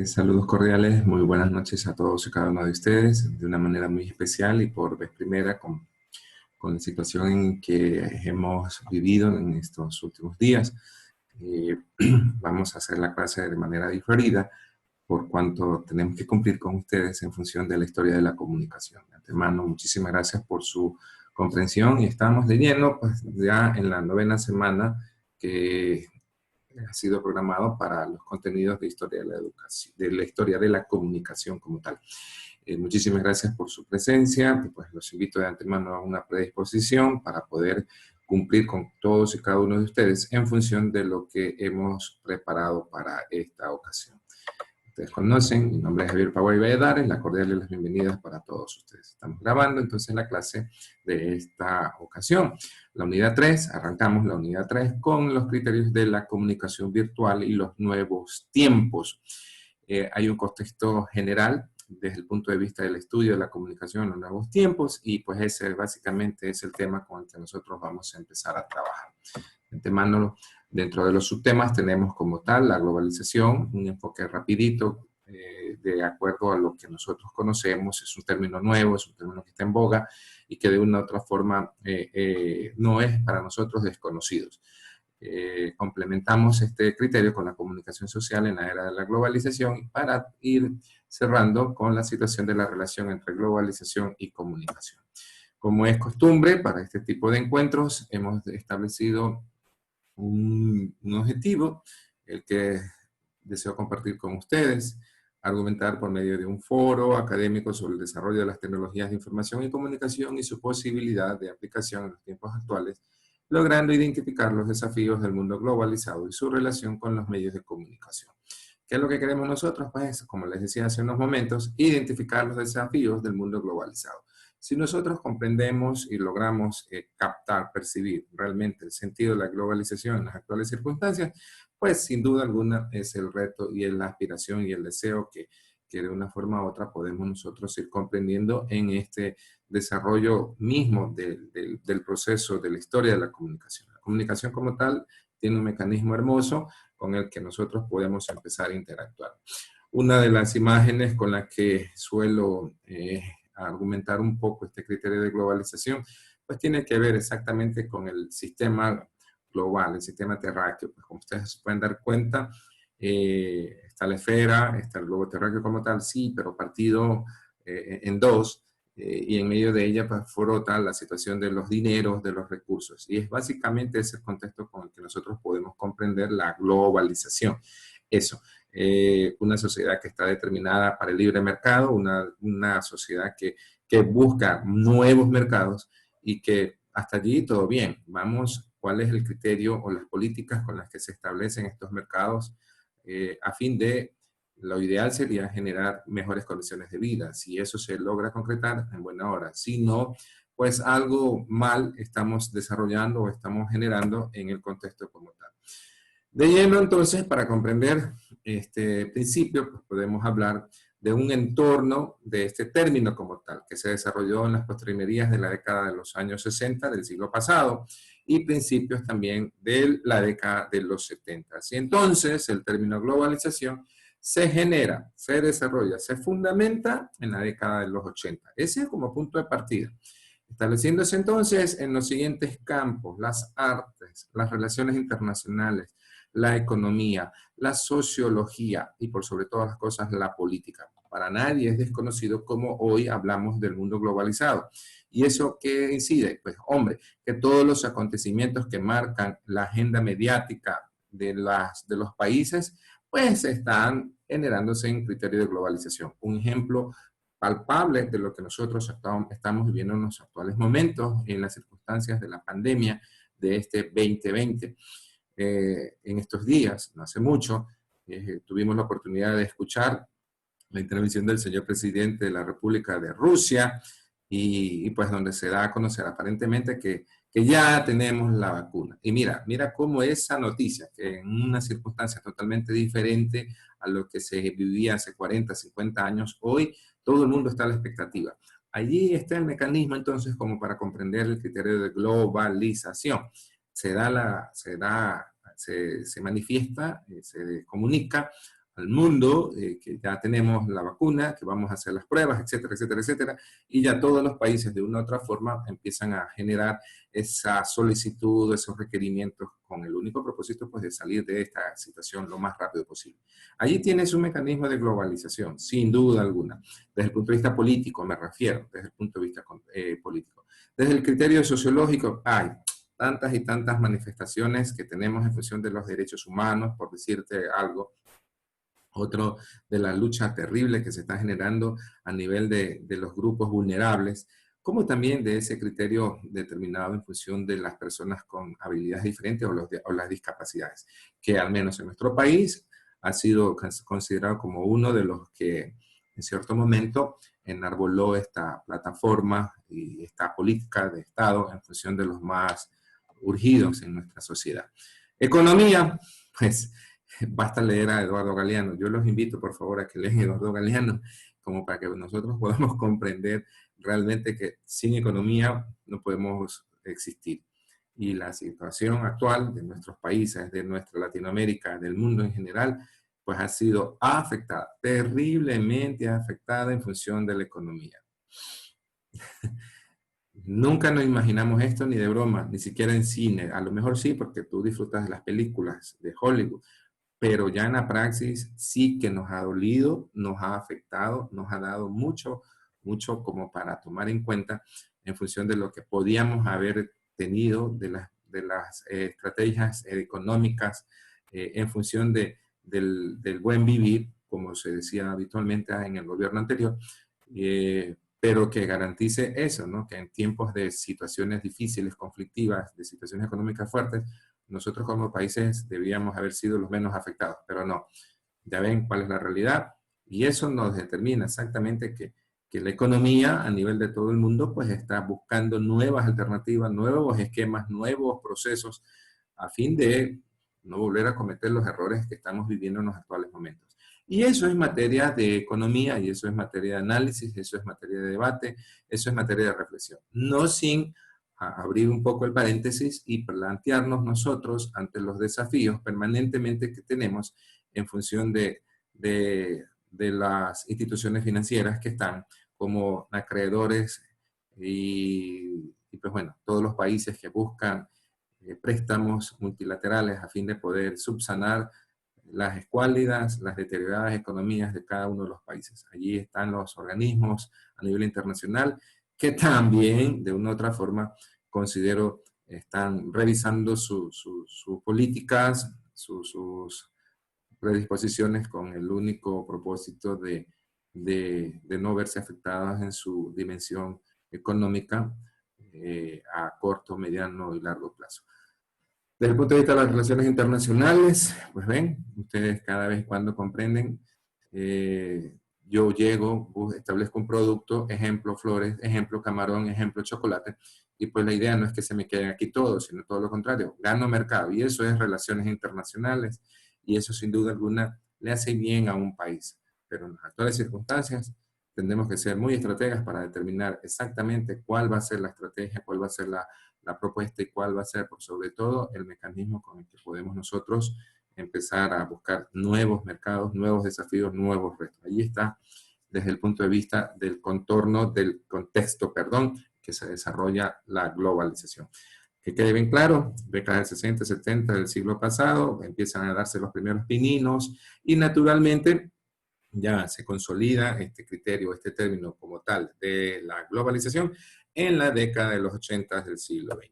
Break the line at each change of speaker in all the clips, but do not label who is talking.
Saludos cordiales, muy buenas noches a todos y cada uno de ustedes, de una manera muy especial y por vez primera con la situación en que hemos vivido en estos últimos días. Eh, Vamos a hacer la clase de manera diferida por cuanto tenemos que cumplir con ustedes en función de la historia de la comunicación. De antemano, muchísimas gracias por su comprensión y estamos leyendo pues, ya en la 9ª semana que ha sido programado para los contenidos de historia de la educación, de la historia de la comunicación como tal. Muchísimas gracias por su presencia, pues los invito de antemano a una predisposición para poder cumplir con todos y cada uno de ustedes en función de lo que hemos preparado para esta ocasión. Ustedes conocen, mi nombre es Javier Pagua y Valladares, la cordial y las bienvenidas para todos ustedes. Estamos grabando entonces la clase de esta ocasión. La unidad 3, arrancamos la unidad 3 con los criterios de la comunicación virtual y los nuevos tiempos. Hay un contexto general desde el punto de vista del estudio de la comunicación en los nuevos tiempos y pues ese básicamente es el tema con el que nosotros vamos a empezar a trabajar. De antemano, dentro de los subtemas tenemos como tal la globalización, un enfoque rapidito, de acuerdo a lo que nosotros conocemos, es un término nuevo, es un término que está en boga y que de una u otra forma no es para nosotros desconocidos. Complementamos este criterio con la comunicación social en la era de la globalización para ir cerrando con la situación de la relación entre globalización y comunicación. Como es costumbre para este tipo de encuentros, hemos establecido un objetivo, el que deseo compartir con ustedes, argumentar por medio de un foro académico sobre el desarrollo de las tecnologías de información y comunicación y su posibilidad de aplicación en los tiempos actuales, logrando identificar los desafíos del mundo globalizado y su relación con los medios de comunicación. ¿Qué es lo que queremos nosotros? Pues, como les decía hace unos momentos, identificar los desafíos del mundo globalizado. Si nosotros comprendemos y logramos captar, percibir realmente el sentido de la globalización en las actuales circunstancias, pues sin duda alguna es el reto y es la aspiración y el deseo que de una forma u otra podemos nosotros ir comprendiendo en este desarrollo mismo del proceso de la historia de la comunicación. La comunicación como tal tiene un mecanismo hermoso con el que nosotros podemos empezar a interactuar. Una de las imágenes con las que suelo argumentar un poco este criterio de globalización, pues tiene que ver exactamente con el sistema global, el sistema terráqueo. Pues como ustedes se pueden dar cuenta, está la esfera, está el globo terráqueo como tal, sí, pero partido en dos, y en medio de ella pues, frota la situación de los dineros, de los recursos. Y es básicamente ese contexto con el que nosotros podemos comprender la globalización. Eso, una sociedad que está determinada para el libre mercado, una sociedad que busca nuevos mercados y que hasta allí todo bien. Vamos, ¿cuál es el criterio o las políticas con las que se establecen estos mercados a fin de lo ideal sería generar mejores condiciones de vida? Si eso se logra concretar, en buena hora. Si no, pues algo mal estamos desarrollando o estamos generando en el contexto como tal. De lleno, entonces, para comprender este principio, pues podemos hablar de un entorno de este término como tal, que se desarrolló en las postrimerías de la década de los años 60 del siglo pasado y principios también de la década de los 70. Y entonces, el término globalización se genera, se desarrolla, se fundamenta en la década de los 80. Ese es como punto de partida. Estableciéndose entonces en los siguientes campos: las artes, las relaciones internacionales, la economía, la sociología y por sobre todas las cosas la política. Para nadie es desconocido cómo hoy hablamos del mundo globalizado. ¿Y eso qué incide? Pues hombre, que todos los acontecimientos que marcan la agenda mediática de los países, pues están generándose en criterio de globalización. Un ejemplo palpable de lo que nosotros estamos viviendo en los actuales momentos, en las circunstancias de la pandemia de este 2020. En estos días, no hace mucho, tuvimos la oportunidad de escuchar la intervención del señor presidente de la República de Rusia y pues donde se da a conocer aparentemente que ya tenemos la vacuna. Y mira cómo esa noticia, que en una circunstancia totalmente diferente a lo que se vivía hace 40, 50 años, hoy todo el mundo está a la expectativa. Allí está el mecanismo entonces como para comprender el criterio de globalización. Se manifiesta, se comunica al mundo, que ya tenemos la vacuna, que vamos a hacer las pruebas, etcétera, etcétera, etcétera, y ya todos los países de una u otra forma empiezan a generar esa solicitud, esos requerimientos con el único propósito pues de salir de esta situación lo más rápido posible. Allí tienes un mecanismo de globalización, sin duda alguna, desde el punto de vista político me refiero, desde el punto de vista político. Desde el criterio sociológico hay tantas y tantas manifestaciones que tenemos en función de los derechos humanos, por decirte algo. Otro de la lucha terrible que se está generando a nivel de los grupos vulnerables, como también de ese criterio determinado en función de las personas con habilidades diferentes o las discapacidades, que al menos en nuestro país ha sido considerado como uno de los que en cierto momento enarboló esta plataforma y esta política de Estado en función de los más urgidos en nuestra sociedad. Economía, pues basta leer a Eduardo Galeano. Yo los invito, por favor, a que lean a Eduardo Galeano, como para que nosotros podamos comprender realmente que sin economía no podemos existir. Y la situación actual de nuestros países, de nuestra Latinoamérica, del mundo en general, pues ha sido afectada, terriblemente afectada en función de la economía. Nunca nos imaginamos esto ni de broma, ni siquiera en cine. A lo mejor sí, porque tú disfrutas de las películas de Hollywood, pero ya en la praxis sí que nos ha dolido, nos ha afectado, nos ha dado mucho, mucho como para tomar en cuenta en función de lo que podíamos haber tenido de las estrategias económicas en función del buen vivir, como se decía habitualmente en el gobierno anterior, pero que garantice eso, ¿no? Que en tiempos de situaciones difíciles, conflictivas, de situaciones económicas fuertes, nosotros como países debíamos haber sido los menos afectados, pero no. Ya ven cuál es la realidad y eso nos determina exactamente que la economía a nivel de todo el mundo pues está buscando nuevas alternativas, nuevos esquemas, nuevos procesos a fin de no volver a cometer los errores que estamos viviendo en los actuales momentos. Y eso es materia de economía, y eso es materia de análisis, eso es materia de debate, eso es materia de reflexión. No sin abrir un poco el paréntesis y plantearnos nosotros ante los desafíos permanentemente que tenemos en función de las instituciones financieras que están como acreedores y pues bueno, todos los países que buscan préstamos multilaterales a fin de poder subsanar las escuálidas, las deterioradas economías de cada uno de los países. Allí están los organismos a nivel internacional que también, de una u otra forma, considero están revisando sus políticas, sus predisposiciones con el único propósito de no verse afectadas en su dimensión económica a corto, mediano y largo plazo. Desde el punto de vista de las relaciones internacionales, pues ven, ustedes cada vez cuando comprenden, yo llego, establezco un producto, ejemplo flores, ejemplo camarón, ejemplo chocolate, y pues la idea no es que se me queden aquí todos, sino todo lo contrario, gano mercado, y eso es relaciones internacionales, y eso sin duda alguna le hace bien a un país. Pero en las actuales circunstancias tendremos que ser muy estrategas para determinar exactamente cuál va a ser la estrategia, cuál va a ser la propuesta y cuál va a ser, por sobre todo, el mecanismo con el que podemos nosotros empezar a buscar nuevos mercados, nuevos desafíos, nuevos retos. Allí está, desde el punto de vista del contorno, del contexto, perdón, que se desarrolla la globalización. Que quede bien claro, décadas del 60, 70 del siglo pasado, empiezan a darse los primeros pininos y naturalmente ya se consolida este criterio, este término como tal de la globalización en la década de los 80 del siglo XX.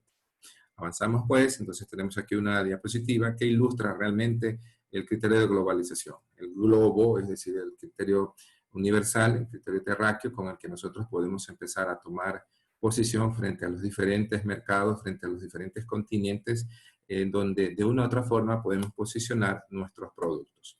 Avanzamos pues, entonces tenemos aquí una diapositiva que ilustra realmente el criterio de globalización. El globo, es decir, el criterio universal, el criterio terráqueo con el que nosotros podemos empezar a tomar posición frente a los diferentes mercados, frente a los diferentes continentes, en donde de una u otra forma podemos posicionar nuestros productos.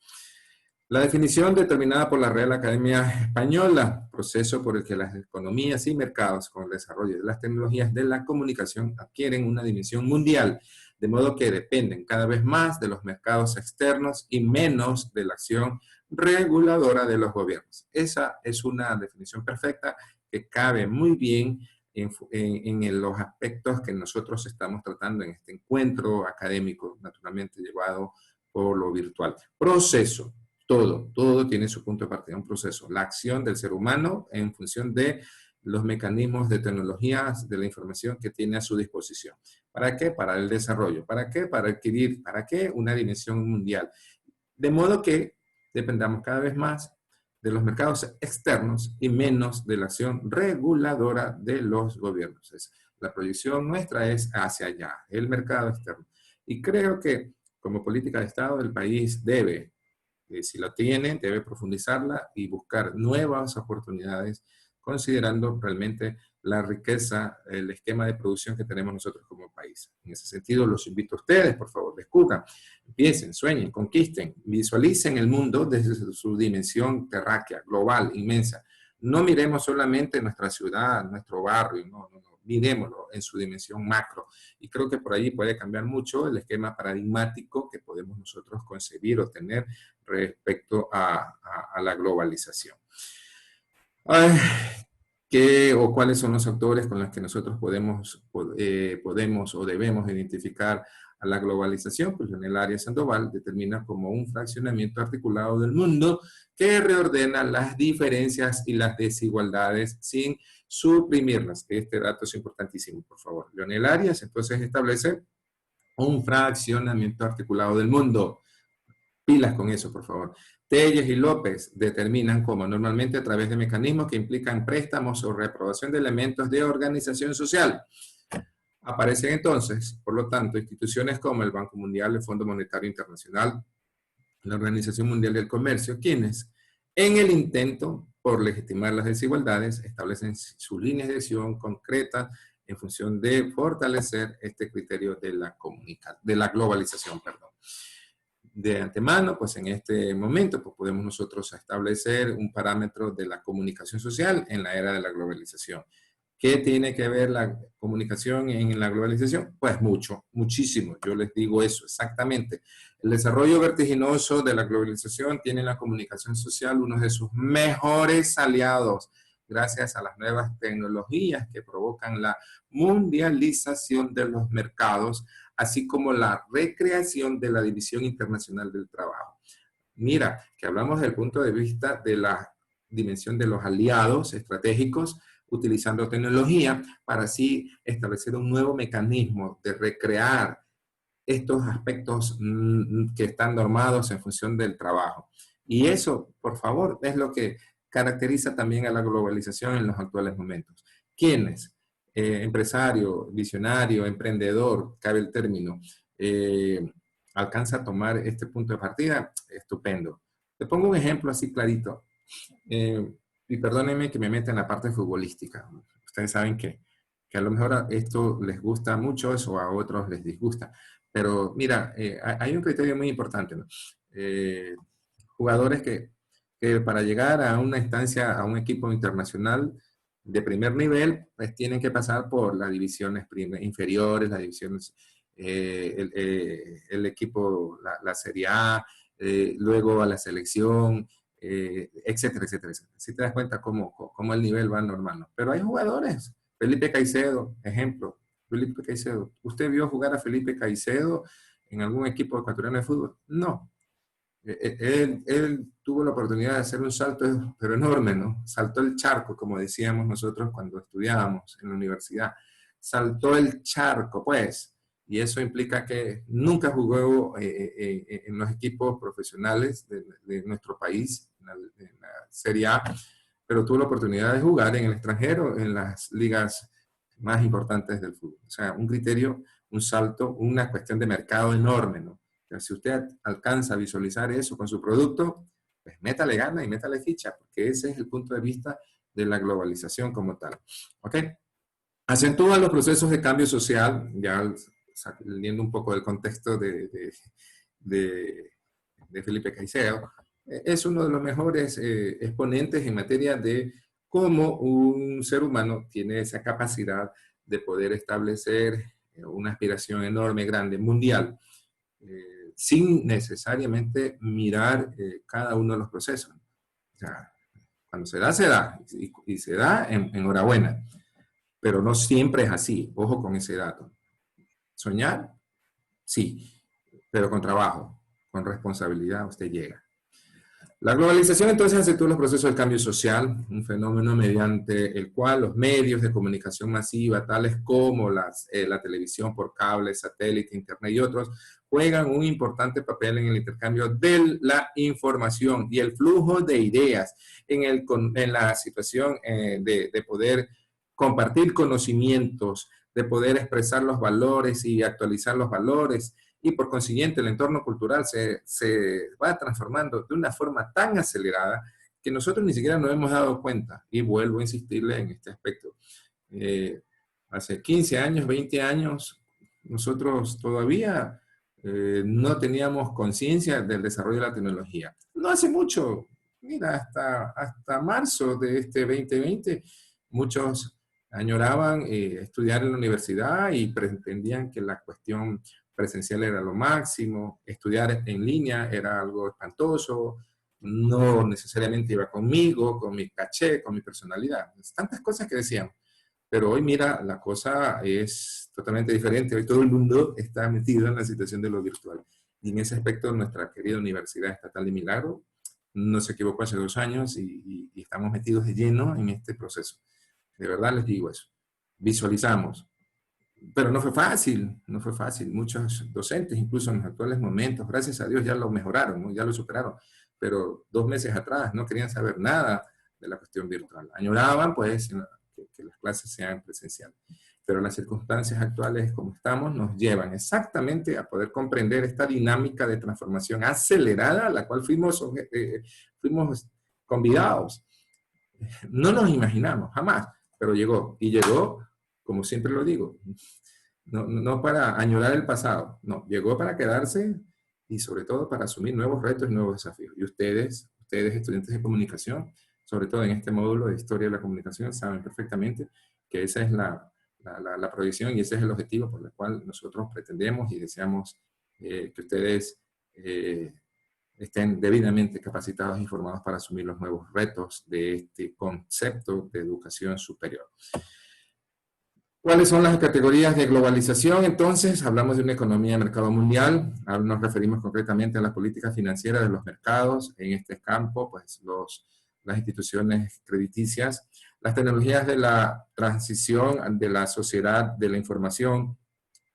La definición determinada por la Real Academia Española, proceso por el que las economías y mercados con el desarrollo de las tecnologías de la comunicación adquieren una dimensión mundial, de modo que dependen cada vez más de los mercados externos y menos de la acción reguladora de los gobiernos. Esa es una definición perfecta que cabe muy bien en los aspectos que nosotros estamos tratando en este encuentro académico, naturalmente llevado por lo virtual. Proceso. todo tiene su punto de partida, un proceso. La acción del ser humano en función de los mecanismos de tecnologías de la información que tiene a su disposición. ¿Para qué? Para el desarrollo. ¿Para qué? Para adquirir, ¿para qué? Una dimensión mundial. De modo que dependamos cada vez más de los mercados externos y menos de la acción reguladora de los gobiernos. La proyección nuestra es hacia allá, el mercado externo. Y creo que como política de Estado el país debe, si la tiene, debe profundizarla y buscar nuevas oportunidades considerando realmente la riqueza, el esquema de producción que tenemos nosotros como país. En ese sentido, los invito a ustedes, por favor, descubran, empiecen, sueñen, conquisten, visualicen el mundo desde su dimensión terráquea, global, inmensa. No miremos solamente nuestra ciudad, nuestro barrio, no, miremoslo en su dimensión macro. Y creo que por ahí puede cambiar mucho el esquema paradigmático que podemos nosotros concebir o tener respecto a la globalización. Ay, ¿qué o cuáles son los actores con los que nosotros podemos o debemos identificar a la globalización? Pues Leonel Arias Sandoval determina como un fraccionamiento articulado del mundo que reordena las diferencias y las desigualdades sin suprimirlas. Este dato es importantísimo, por favor. Leonel Arias entonces establece un fraccionamiento articulado del mundo. Pilas con eso, por favor. Telles y López determinan cómo normalmente a través de mecanismos que implican préstamos o reaprobación de elementos de organización social. Aparecen entonces, por lo tanto, instituciones como el Banco Mundial, el Fondo Monetario Internacional, la Organización Mundial del Comercio, quienes, en el intento por legitimar las desigualdades, establecen sus líneas de acción concretas en función de fortalecer este criterio de la globalización, perdón. De antemano, pues en este momento pues podemos nosotros establecer un parámetro de la comunicación social en la era de la globalización. ¿Qué tiene que ver la comunicación en la globalización? Pues mucho, muchísimo. Yo les digo eso exactamente. El desarrollo vertiginoso de la globalización tiene en la comunicación social uno de sus mejores aliados, gracias a las nuevas tecnologías que provocan la mundialización de los mercados, así como la recreación de la División Internacional del Trabajo. Mira, que hablamos desde el punto de vista de la dimensión de los aliados estratégicos, utilizando tecnología para así establecer un nuevo mecanismo de recrear estos aspectos que están normados en función del trabajo. Y eso, por favor, es lo que caracteriza también a la globalización en los actuales momentos. ¿Quiénes? Empresario, visionario, emprendedor, cabe el término, alcanza a tomar este punto de partida, estupendo. Te pongo un ejemplo así clarito. Y perdónenme que me meta en la parte futbolística. Ustedes saben que a lo mejor a esto les gusta mucho o a otros les disgusta. Pero mira, hay un criterio muy importante, ¿no? Jugadores que para llegar a una instancia, a un equipo internacional de primer nivel, pues tienen que pasar por las divisiones inferiores, las divisiones, el equipo, la Serie A, luego a la selección, etcétera, etcétera, etcétera. Si te das cuenta cómo el nivel va normal, ¿no? Pero hay jugadores, Felipe Caicedo, ejemplo, Felipe Caicedo. ¿Usted vio jugar a Felipe Caicedo en algún equipo ecuatoriano de fútbol? No. Él tuvo la oportunidad de hacer un salto, pero enorme, ¿no? Saltó el charco, como decíamos nosotros cuando estudiábamos en la universidad. Saltó el charco, pues. Y eso implica que nunca jugó en los equipos profesionales de nuestro país, en la Serie A, pero tuvo la oportunidad de jugar en el extranjero, en las ligas más importantes del fútbol. O sea, un criterio, un salto, una cuestión de mercado enorme, ¿no? Si usted alcanza a visualizar eso con su producto, pues métale gana y métale ficha, porque ese es el punto de vista de la globalización como tal. ¿Ok? Acentúa los procesos de cambio social, ya saliendo un poco del contexto de Felipe Caicedo, es uno de los mejores exponentes en materia de cómo un ser humano tiene esa capacidad de poder establecer una aspiración enorme, grande, mundial, sin necesariamente mirar cada uno de los procesos. O sea, cuando se da, y se da, enhorabuena. Pero no siempre es así, ojo con ese dato. Soñar, sí, pero con trabajo, con responsabilidad usted llega. La globalización entonces acentuó los procesos del cambio social, un fenómeno mediante el cual los medios de comunicación masiva, tales como la televisión por cable, satélite, internet y otros, juegan un importante papel en el intercambio de la información y el flujo de ideas, en la situación de poder compartir conocimientos, de poder expresar los valores y actualizar los valores, y por consiguiente el entorno cultural se va transformando de una forma tan acelerada que nosotros ni siquiera nos hemos dado cuenta. Y vuelvo a insistirle en este aspecto. Eh, Hace 15 años, 20 años, nosotros todavía no teníamos conciencia del desarrollo de la tecnología. No hace mucho, mira, hasta marzo de este 2020, muchos añoraban estudiar en la universidad y pretendían que la cuestión presencial era lo máximo, estudiar en línea era algo espantoso, no necesariamente iba conmigo, con mi caché, con mi personalidad. Tantas cosas que decían. Pero hoy, mira, la cosa es totalmente diferente. Hoy todo el mundo está metido en la situación de lo virtual. Y en ese aspecto, nuestra querida Universidad Estatal de Milagro no se equivocó hace 2 años y estamos metidos de lleno en este proceso. De verdad les digo eso. Visualizamos. Pero no fue fácil, no fue fácil. Muchos docentes, incluso en los actuales momentos, gracias a Dios ya lo mejoraron, ¿no? Ya lo superaron. Pero 2 meses atrás no querían saber nada de la cuestión virtual. Añoraban, pues, que las clases sean presenciales. Pero las circunstancias actuales como estamos nos llevan exactamente a poder comprender esta dinámica de transformación acelerada a la cual fuimos convidados. No nos imaginamos, jamás, pero llegó. Y llegó, como siempre lo digo, no para añorar el pasado, no, llegó para quedarse y sobre todo para asumir nuevos retos y nuevos desafíos. Y ustedes estudiantes de comunicación, sobre todo en este módulo de Historia de la Comunicación, saben perfectamente que esa es la proyección y ese es el objetivo por el cual nosotros pretendemos y deseamos que ustedes estén debidamente capacitados e informados para asumir los nuevos retos de este concepto de educación superior. ¿Cuáles son las categorías de globalización? Entonces, hablamos de una economía de mercado mundial, nos referimos concretamente a las políticas financieras de los mercados, en este campo, pues las instituciones crediticias, las tecnologías de la transición de la sociedad de la información.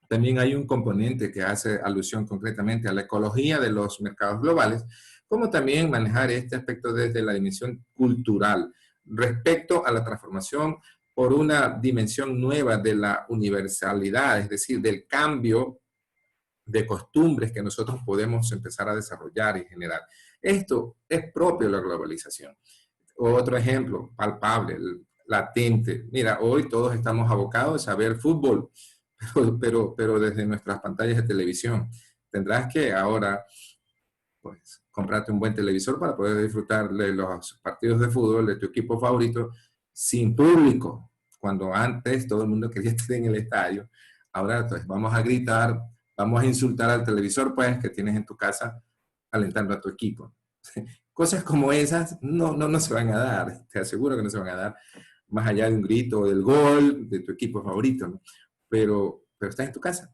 También hay un componente que hace alusión concretamente a la ecología de los mercados globales, como también manejar este aspecto desde la dimensión cultural respecto a la transformación por una dimensión nueva de la universalidad, es decir, del cambio de costumbres que nosotros podemos empezar a desarrollar y generar. Esto es propio de la globalización. Otro ejemplo palpable, latente. Mira, hoy todos estamos abocados a ver fútbol, pero desde nuestras pantallas de televisión. Tendrás que ahora, pues, comprarte un buen televisor para poder disfrutar de los partidos de fútbol de tu equipo favorito sin público. Cuando antes todo el mundo quería estar en el estadio, ahora pues, vamos a gritar, vamos a insultar al televisor, pues, que tienes en tu casa, alentando a tu equipo. Cosas como esas no se van a dar, te aseguro que no se van a dar, más allá de un grito o del gol de tu equipo favorito, ¿no? Pero estás en tu casa.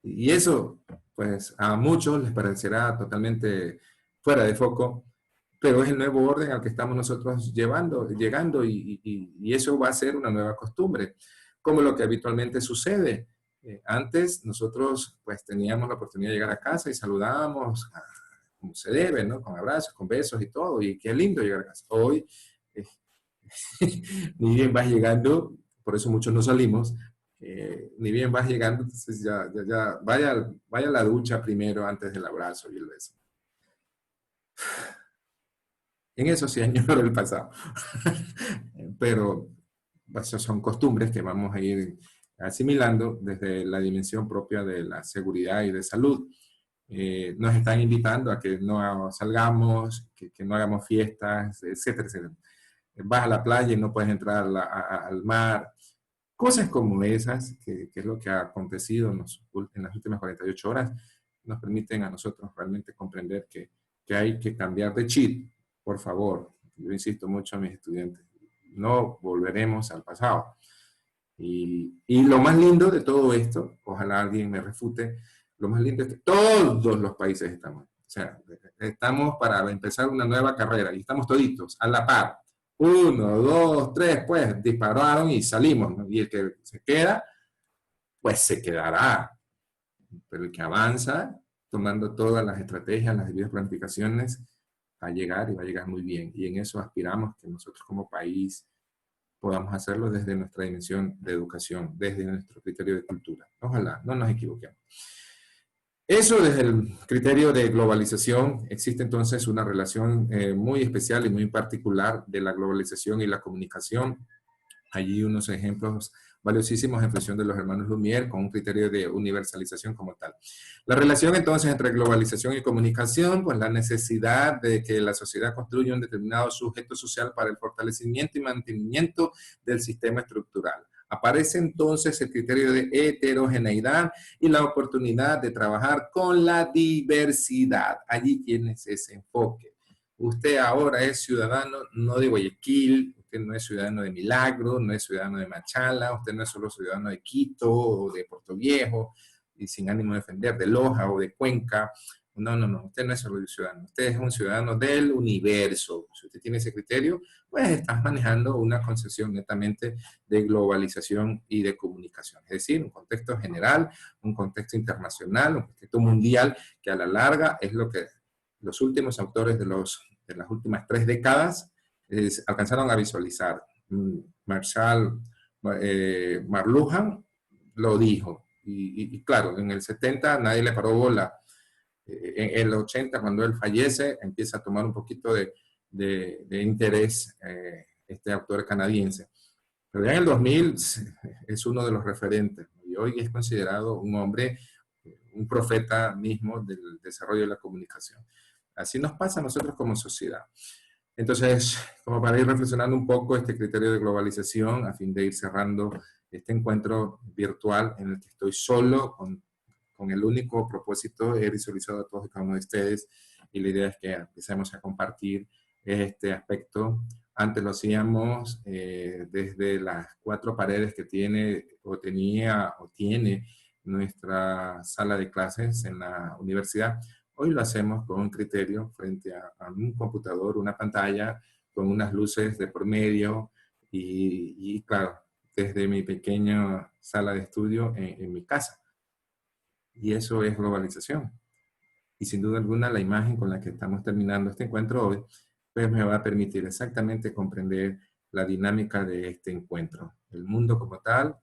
Y eso, pues a muchos les parecerá totalmente fuera de foco, pero es el nuevo orden al que estamos nosotros llegando y eso va a ser una nueva costumbre, como lo que habitualmente sucede. Antes nosotros pues teníamos la oportunidad de llegar a casa y saludábamos como se debe, ¿no? Con abrazos, con besos y todo, y qué lindo llegar a casa. Hoy, ni bien vas llegando, por eso muchos no salimos, ni bien vas llegando, entonces ya vaya a la ducha primero antes del abrazo y el beso. En eso sí añoro el pasado. Pero esas son costumbres que vamos a ir asimilando desde la dimensión propia de la seguridad y de salud. Nos están invitando a que no salgamos, que no hagamos fiestas, etcétera, etcétera. Vas a la playa y no puedes entrar al mar. Cosas como esas, que es lo que ha acontecido en las últimas 48 horas, nos permiten a nosotros realmente comprender que hay que cambiar de chip. Por favor, yo insisto mucho a mis estudiantes, no volveremos al pasado. Y lo más lindo de todo esto, ojalá alguien me refute, lo más lindo es que todos los países estamos. sea, estamos para empezar una nueva carrera y estamos toditos a la par. 1, 2, 3, pues dispararon y salimos, ¿no? Y el que se queda, pues se quedará. Pero el que avanza, tomando todas las estrategias, las debidas planificaciones, va a llegar y va a llegar muy bien. Y en eso aspiramos que nosotros como país podamos hacerlo desde nuestra dimensión de educación, desde nuestro criterio de cultura. Ojalá no nos equivoquemos. Eso desde el criterio de globalización, existe entonces una relación muy especial y muy particular de la globalización y la comunicación. Allí unos ejemplos valiosísimos en función de los hermanos Lumière con un criterio de universalización como tal. La relación entonces entre globalización y comunicación, pues la necesidad de que la sociedad construya un determinado sujeto social para el fortalecimiento y mantenimiento del sistema estructural. Aparece entonces el criterio de heterogeneidad y la oportunidad de trabajar con la diversidad. Allí tienes ese enfoque. Usted ahora es ciudadano no de Guayaquil, usted no es ciudadano de Milagro, no es ciudadano de Machala, usted no es solo ciudadano de Quito o de Puerto Viejo, y sin ánimo de defender, de Loja o de Cuenca. No, no, no, usted no es solo un ciudadano, usted es un ciudadano del universo. Si usted tiene ese criterio, pues estás manejando una concepción netamente de globalización y de comunicación. Es decir, un contexto general, un contexto internacional, un contexto mundial, que a la larga es lo que los últimos autores de las últimas 3 décadas alcanzaron a visualizar. Marshall McLuhan lo dijo. Y claro, en el 70 nadie le paró bola. En el 80, cuando él fallece, empieza a tomar un poquito de interés este autor canadiense. Pero ya en el 2000 es uno de los referentes. Y hoy es considerado un hombre, un profeta mismo del desarrollo de la comunicación. Así nos pasa a nosotros como sociedad. Entonces, como para ir reflexionando un poco este criterio de globalización, a fin de ir cerrando este encuentro virtual en el que estoy solo, con el único propósito, he visualizado a todos y cada uno de ustedes, y la idea es que empecemos a compartir este aspecto. Antes lo hacíamos desde las 4 paredes que tiene o tenía o tiene nuestra sala de clases en la universidad. Hoy lo hacemos con un criterio frente a un computador, una pantalla, con unas luces de por medio y claro, desde mi pequeña sala de estudio en mi casa. Y eso es globalización. Y sin duda alguna la imagen con la que estamos terminando este encuentro hoy, pues me va a permitir exactamente comprender la dinámica de este encuentro. El mundo como tal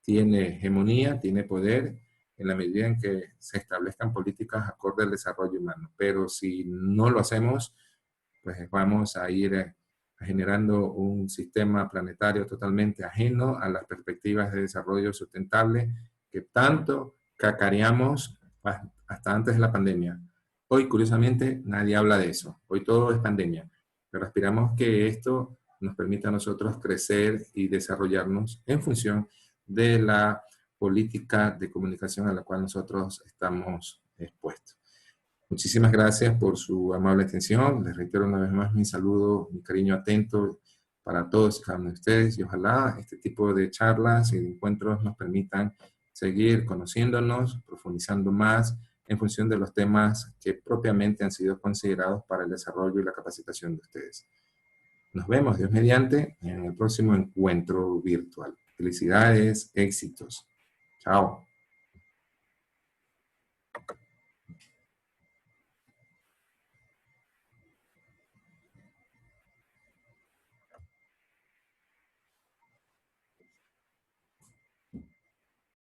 tiene hegemonía, tiene poder, en la medida en que se establezcan políticas acorde al desarrollo humano. Pero si no lo hacemos, pues vamos a ir generando un sistema planetario totalmente ajeno a las perspectivas de desarrollo sustentable que tanto cacareamos hasta antes de la pandemia. Hoy, curiosamente, nadie habla de eso. Hoy todo es pandemia. Pero aspiramos que esto nos permita a nosotros crecer y desarrollarnos en función de la política de comunicación a la cual nosotros estamos expuestos. Muchísimas gracias por su amable atención. Les reitero una vez más mi saludo, mi cariño atento para todos y cada uno de ustedes. Y ojalá este tipo de charlas y de encuentros nos permitan seguir conociéndonos, profundizando más en función de los temas que propiamente han sido considerados para el desarrollo y la capacitación de ustedes. Nos vemos, Dios mediante, en el próximo encuentro virtual. Felicidades, éxitos. Chao.